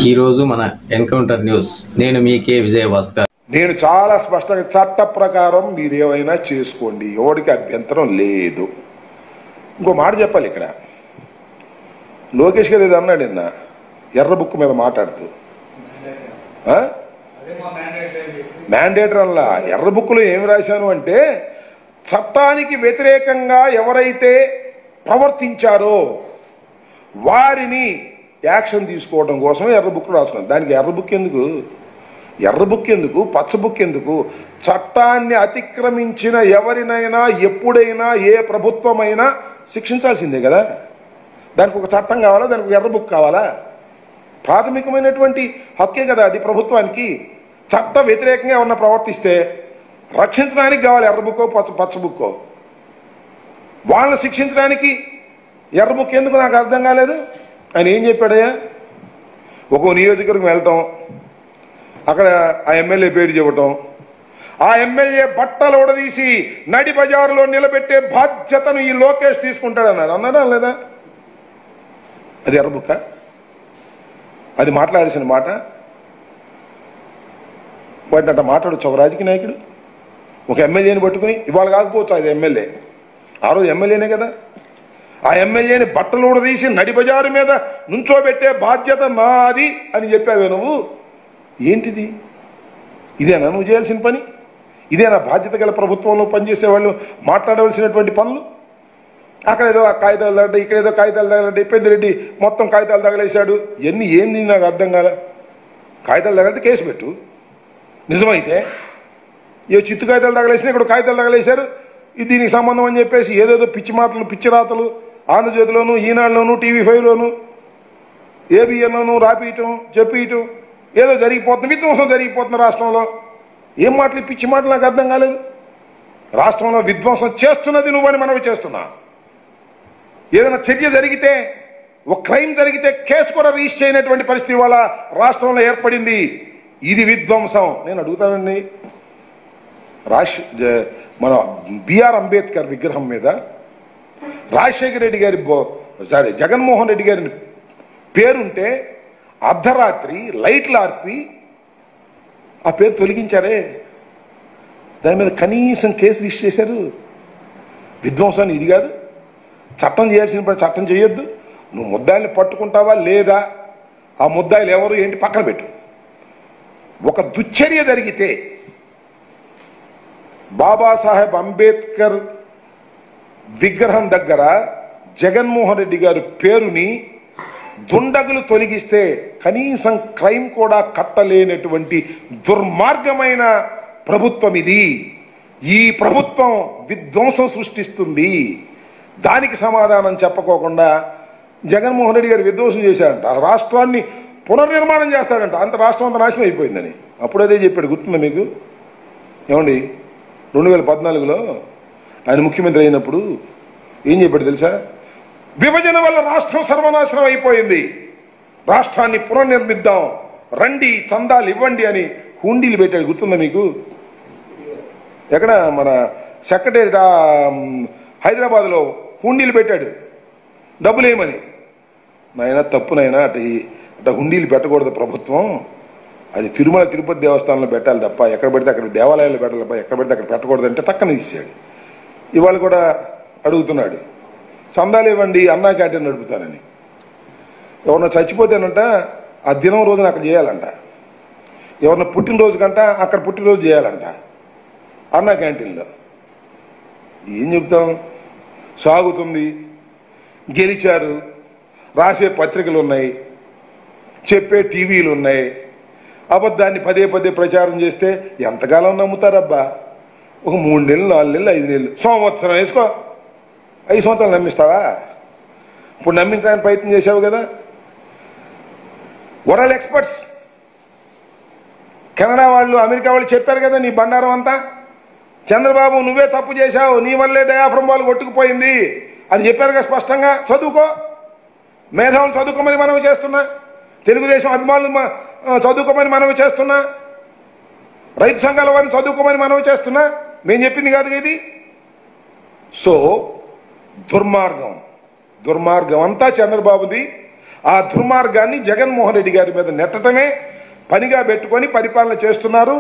ఈరోజు మన encounter news. నేను మీకే విజయభాస్కర్. నేను చాలా స్పష్టంగా చట్ట ప్రకారం మీరు ఏమైనా చేసుకోండి, ఎవరికి అభ్యంతరం లేదు. ఇంకో మాట చెప్పాలి ఇక్కడ. లోకేష్ గారు ఏదో అన్నాడు నిన్న ఎర్ర బుక్ మీద మాట్లాడుతూ, మ్యాండేటర్ అలా ఎర్ర బుక్లో ఏమి రాశాను అంటే, చట్టానికి వ్యతిరేకంగా ఎవరైతే ప్రవర్తించారో వారిని యాక్షన్ తీసుకోవడం కోసం ఎర్ర బుక్ రాసుకున్నాను. దానికి ఎర్ర బుక్ ఎందుకు, ఎర్ర బుక్ ఎందుకు, పచ్చ బుక్ ఎందుకు? చట్టాన్ని అతిక్రమించిన ఎవరినైనా ఎప్పుడైనా ఏ ప్రభుత్వమైనా శిక్షించాల్సిందే కదా. దానికి ఒక చట్టం కావాలా, దానికి ఒక ఎర్ర బుక్ కావాలా? ప్రాథమికమైనటువంటి హక్కే కదా అది ప్రభుత్వానికి. చట్ట వ్యతిరేకంగా ఏమన్నా ప్రవర్తిస్తే రక్షించడానికి కావాలి ఎర్ర బుక్కో పచ్చ బుక్కో. వాళ్ళని శిక్షించడానికి ఎర్ర బుక్ ఎందుకు నాకు అర్థం కాలేదు. ఆయన ఏం చెప్పాడయ్యా, ఒక నియోజకవర్గం వెళ్ళటం, అక్కడ ఆ ఎమ్మెల్యే పేరు చెప్పటం, ఆ ఎమ్మెల్యే బట్టలు ఉడదీసి నడి బజారులో నిలబెట్టే బాధ్యతను ఈ లోకేష్ తీసుకుంటాడన్నారు. అన్నాడా లేదా? అది ఎర్ర బుక్క? అది మాట్లాడాల్సిన మాట? వాటిని అట్లా మాట్లాడచ్చు ఒక రాజకీయ నాయకుడు? ఒక ఎమ్మెల్యేని పట్టుకుని, ఇవాళ కాకపోవచ్చు అది ఎమ్మెల్యే, ఆ రోజు ఎమ్మెల్యేనే కదా, ఆ ఎమ్మెల్యేని బట్టలు ఉడదీసి నడి బజారు మీద నుంచోబెట్టే బాధ్యత నాది అని చెప్పావే నువ్వు. ఏంటిది? ఇదేనా నువ్వు చేయాల్సిన పని? ఇదేనా బాధ్యత గల ప్రభుత్వంలో పనిచేసే వాళ్ళు మాట్లాడవలసినటువంటి పనులు? అక్కడ ఏదో కాగితాలు తగలడ్డాయి, ఇక్కడ ఏదో కాగితాలు తగలడ్డాయి, పెద్దిరెడ్డి మొత్తం కాగితాలు తగలేశాడు. ఇవన్నీ ఏంది నాకు అర్థం కాలే. కాగితాలు తగలితే కేసు పెట్టు, నిజమైతే. ఏ చిత్తు కాగితాలు తగలేసినా ఇక్కడ కాగితాలు తగలేశారు, ఇది దీనికి సంబంధం అని చెప్పేసి ఏదేదో పిచ్చి మాటలు, పిచ్చి రాతలు ఆంధ్రజ్యోతిలోను, ఈనాడులోను, టీవీ5లోను, ఏబిఎన్లోను రాపియటం, చెప్పియటం, ఏదో జరిగిపోతుంది, విధ్వంసం జరిగిపోతుంది రాష్ట్రంలో. ఏం మాటలు, పిచ్చి మాటలు నాకు అర్థం కాలేదు. రాష్ట్రంలో విధ్వంసం చేస్తున్నది నువ్వని మనవి చేస్తున్నా. ఏదైనా చర్య జరిగితే, ఒక క్రైమ్ జరిగితే కేసు కూడా రిజిస్టర్ చేయనటువంటి పరిస్థితి వాళ్ళ రాష్ట్రంలో ఏర్పడింది. ఇది విధ్వంసం. నేను అడుగుతానండి, మన బిఆర్ అంబేద్కర్ విగ్రహం మీద రాజశేఖర రెడ్డి గారి జగన్మోహన్ రెడ్డి గారి పేరుంటే అర్ధరాత్రి లైట్లు ఆర్పి ఆ పేరు తొలగించారే, దాని మీద కనీసం కేసు రిజిస్టర్ చేశారు. విధ్వంసాన్ని ఇది కాదు. చట్టం చేయాల్సిన పని చట్టం చేయొద్దు. నువ్వు ముద్దాయిల్ని పట్టుకుంటావా లేదా, ఆ ముద్దాయిలు ఎవరు ఏంటి పక్కన పెట్టు. ఒక దుశ్చర్య జరిగితే బాబాసాహెబ్ అంబేద్కర్ విగ్రహం దగ్గర జగన్మోహన్ రెడ్డి గారి పేరుని దుండగులు తొలగిస్తే కనీసం క్రైమ్ కూడా కట్టలేనటువంటి దుర్మార్గమైన ప్రభుత్వం ఇది. ఈ ప్రభుత్వం విధ్వంసం సృష్టిస్తుంది. దానికి సమాధానం చెప్పకోకుండా జగన్మోహన్ రెడ్డి గారు విధ్వంసం చేశాడంట, రాష్ట్రాన్ని పునర్నిర్మాణం చేస్తాడంట, అంత రాష్ట్రం అంతా నాశనం అయిపోయిందని. అప్పుడు అదే చెప్పాడు, గుర్తుందా మీకు? ఏమండి, 2014లో ఆయన ముఖ్యమంత్రి అయినప్పుడు ఏం చెప్పాడు తెలుసా? విభజన వల్ల రాష్ట్రం సర్వనాశనం అయిపోయింది, రాష్ట్రాన్ని పునర్నిర్మిద్దాం, రండి చందాలు ఇవ్వండి అని హుండీలు పెట్టాడు. గుర్తుందా మీకు? ఎక్కడ మన సెక్రటేరియట్ హైదరాబాద్లో హుండీలు పెట్టాడు, డబ్బులు ఏమని. నాయన తప్పునైనా అట్లా హుండీలు పెట్టకూడదు ప్రభుత్వం, అది తిరుమల తిరుపతి దేవస్థానంలో పెట్టాలి తప్ప ఎక్కడ పెడితే అక్కడ దేవాలయాలు పెట్టాలి తప్ప ఎక్కడ పెడితే అక్కడ పెట్టకూడదు అంటే టక్కన ఇచ్చాడు. ఇవాళ కూడా అడుగుతున్నాడు, చందాలు ఇవ్వండి అన్నా క్యాంటీన్ నడుపుతానని. ఎవరన్నా చచ్చిపోతేనంట ఆ దినం రోజున అక్కడ చేయాలంట, ఎవరన్నా పుట్టినరోజు కంట అక్కడ పుట్టినరోజు చేయాలంట అన్నా క్యాంటీన్లో. ఏం చెప్తాం? సాగుతుంది, గెలిచారు, రాసే పత్రికలు ఉన్నాయి, చెప్పే టీవీలు ఉన్నాయి. అబద్ధాన్ని పదే పదే ప్రచారం చేస్తే ఎంతకాలం నమ్ముతారబ్బా? ఒక 3 నెలలు, 4 నెలలు, 5 నెలలు, సంవత్సరం వేసుకో. 5 సంవత్సరాలు నమ్మిస్తావా? ఇప్పుడు నమ్మించడానికి ప్రయత్నం చేశావు కదా. వరల్డ్ ఎక్స్పర్ట్స్, కెనడా వాళ్ళు, అమెరికా వాళ్ళు చెప్పారు కదా నీ బండారం అంతా. చంద్రబాబు నువ్వే తప్పు చేశావు, నీ వల్లే డయాఫ్రమ్ వాళ్ళు కొట్టుకుపోయింది అని చెప్పారు కదా స్పష్టంగా. చదువుకో, మేధావులు చదువుకోమని మనవి చేస్తున్నా, తెలుగుదేశం అభిమానులు చదువుకోమని మనవి చేస్తున్నా, రైతు సంఘాల వారిని చదువుకోమని మనవి చేస్తున్నా. మేము చెప్పింది కాదు ఇది. సో దుర్మార్గం అంతా చంద్రబాబుది. ఆ దుర్మార్గాన్ని జగన్మోహన్ రెడ్డి గారి మీద నెట్టడమే పనిగా పెట్టుకొని పరిపాలన చేస్తున్నారు.